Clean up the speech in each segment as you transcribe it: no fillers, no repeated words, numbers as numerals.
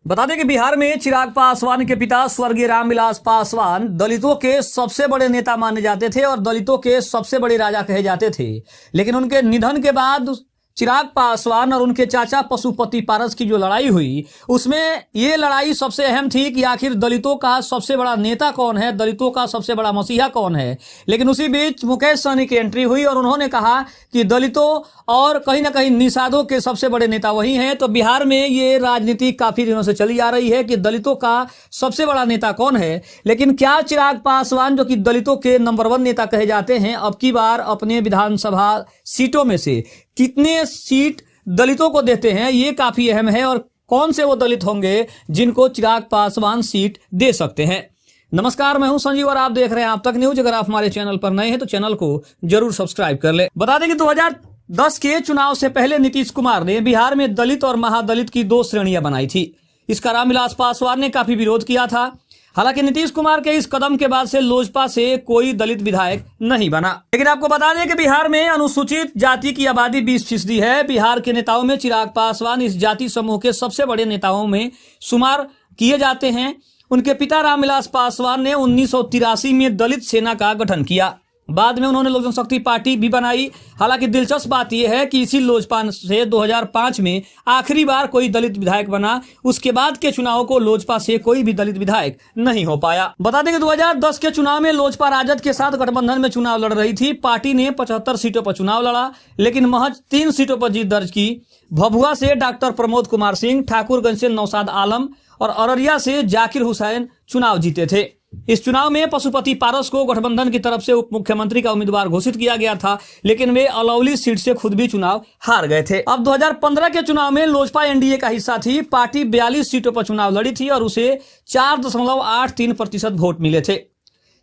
बता दें कि बिहार में चिराग पासवान के पिता स्वर्गीय रामविलास पासवान दलितों के सबसे बड़े नेता माने जाते थे और दलितों के सबसे बड़े राजा कहे जाते थे। लेकिन उनके निधन के बाद चिराग पासवान और उनके चाचा पशुपति पारस की जो लड़ाई हुई, उसमें ये लड़ाई सबसे अहम थी कि आखिर दलितों का सबसे बड़ा नेता कौन है, दलितों का सबसे बड़ा मसीहा कौन है। लेकिन उसी बीच मुकेश सहनी की एंट्री हुई और उन्होंने कहा कि दलितों और कहीं ना कहीं निषादों के सबसे बड़े नेता वही हैं। तो बिहार में ये राजनीति काफी दिनों से चली आ रही है कि दलितों का सबसे बड़ा नेता कौन है। लेकिन क्या चिराग पासवान, जो कि दलितों के नंबर 1 नेता कहे जाते हैं, अब की बार अपने विधानसभा सीटों में से कितने सीट दलितों को देते हैं, ये काफी अहम है। और कौन से वो दलित होंगे जिनको चिराग पासवान सीट दे सकते हैं। नमस्कार, मैं हूं संजीव और आप देख रहे हैं आप तक न्यूज। अगर आप हमारे चैनल पर नए हैं तो चैनल को जरूर सब्सक्राइब कर ले। बता दें कि 2010 के चुनाव से पहले नीतीश कुमार ने बिहार में दलित और महादलित की 2 श्रेणियां बनाई थी। इसका रामविलास पासवान ने काफी विरोध किया था। हालांकि नीतीश कुमार के इस कदम के बाद से लोजपा से कोई दलित विधायक नहीं बना। लेकिन आपको बता दें कि बिहार में अनुसूचित जाति की आबादी 20% है। बिहार के नेताओं में चिराग पासवान इस जाति समूह के सबसे बड़े नेताओं में शुमार किए जाते हैं। उनके पिता रामविलास पासवान ने 1983 में दलित सेना का गठन किया। बाद में उन्होंने लोक जनशक्ति पार्टी भी बनाई। हालांकि दिलचस्प बात यह है कि इसी लोजपा से 2005 में आखिरी बार कोई दलित विधायक बना। उसके बाद के चुनाव को लोजपा से कोई भी दलित विधायक नहीं हो पाया। बता दें कि 2010 के चुनाव में लोजपा राजद के साथ गठबंधन में चुनाव लड़ रही थी। पार्टी ने 75 सीटों पर चुनाव लड़ा, लेकिन महज 3 सीटों पर जीत दर्ज की। भभुआ से डॉक्टर प्रमोद कुमार सिंह, ठाकुरगंज से नौशाद आलम और अररिया से जाकिर हुसैन चुनाव जीते थे। इस चुनाव में पशुपति पारस को गठबंधन की तरफ से उप मुख्यमंत्री का उम्मीदवार घोषित किया गया था, लेकिन वे अलौली सीट से खुद भी चुनाव हार गए थे। अब 2015 के चुनाव में लोजपा एनडीए का हिस्सा थी। पार्टी 42 सीटों पर चुनाव लड़ी थी और उसे 4.83% वोट मिले थे।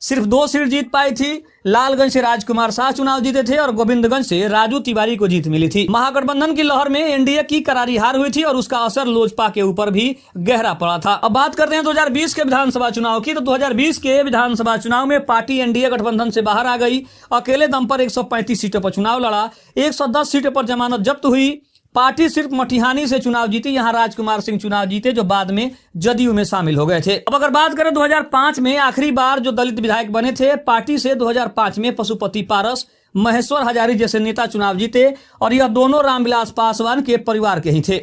सिर्फ 2 सीट जीत पाई थी। लालगंज से राजकुमार शाह चुनाव जीते थे और गोविंदगंज से राजू तिवारी को जीत मिली थी। महागठबंधन की लहर में एनडीए की करारी हार हुई थी और उसका असर लोजपा के ऊपर भी गहरा पड़ा था। अब बात करते हैं 2020 के विधानसभा चुनाव की। तो 2020 के विधानसभा चुनाव में पार्टी एनडीए गठबंधन से बाहर आ गई। अकेले दम पर 135 सीटों पर चुनाव लड़ा। 110 सीटों पर जमानत जब्त हुई। पार्टी सिर्फ मटिहानी से चुनाव जीती। यहां राजकुमार सिंह चुनाव जीते, जो बाद में जदयू में शामिल हो गए थे। अब अगर बात करें 2005 में आखिरी बार जो दलित विधायक बने थे, पार्टी से 2005 में पशुपति पारस, महेश्वर हजारी जैसे नेता चुनाव जीते और यह दोनों रामविलास पासवान के परिवार के ही थे।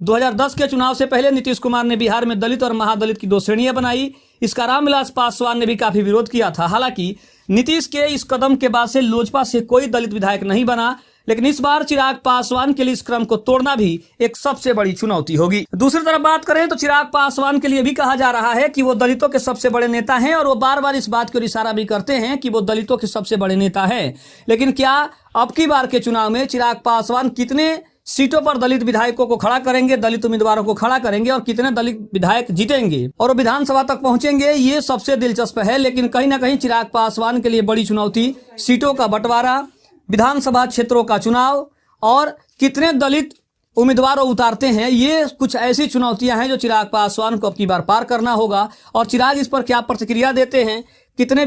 2010 के चुनाव से पहले नीतीश कुमार ने बिहार में दलित और महादलित की 2 श्रेणियां बनाई। इसका रामविलास पासवान ने भी काफी विरोध किया था। हालांकि नीतीश के इस कदम के बाद से लोजपा से कोई दलित विधायक नहीं बना। लेकिन इस बार चिराग पासवान के लिए इस क्रम को तोड़ना भी एक सबसे बड़ी चुनौती होगी। दूसरी तरफ बात करें तो चिराग पासवान के लिए भी कहा जा रहा है कि वो दलितों के सबसे बड़े नेता हैं और वो बार बार इस बात की ओर इशारा भी करते हैं कि वो दलितों के सबसे बड़े नेता हैं। लेकिन क्या अब की बार के चुनाव में चिराग पासवान कितने सीटों पर दलित विधायकों को खड़ा करेंगे, दलित उम्मीदवारों को खड़ा करेंगे और कितने दलित विधायक जीतेंगे और विधानसभा तक पहुंचेंगे, ये सबसे दिलचस्प है। लेकिन कहीं ना कहीं चिराग पासवान के लिए बड़ी चुनौती सीटों का बंटवारा, विधानसभा क्षेत्रों का चुनाव और कितने दलित उम्मीदवारों उतारते हैं, ये कुछ ऐसी चुनौतियां हैं जो चिराग पासवान को अब की बार पार करना होगा। और चिराग इस पर क्या प्रतिक्रिया देते हैं, कितने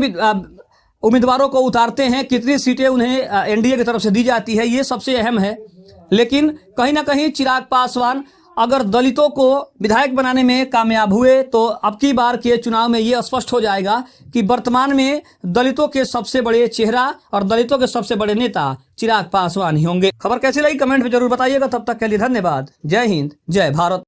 उम्मीदवारों को उतारते हैं, कितनी सीटें उन्हें एनडीए की तरफ से दी जाती है, ये सबसे अहम है। लेकिन कहीं ना कहीं चिराग पासवान अगर दलितों को विधायक बनाने में कामयाब हुए तो अब की बार के चुनाव में ये स्पष्ट हो जाएगा कि वर्तमान में दलितों के सबसे बड़े चेहरा और दलितों के सबसे बड़े नेता चिराग पासवान ही होंगे। खबर कैसी लगी कमेंट में जरूर बताइएगा। तब तक के लिए धन्यवाद। जय हिंद, जय भारत।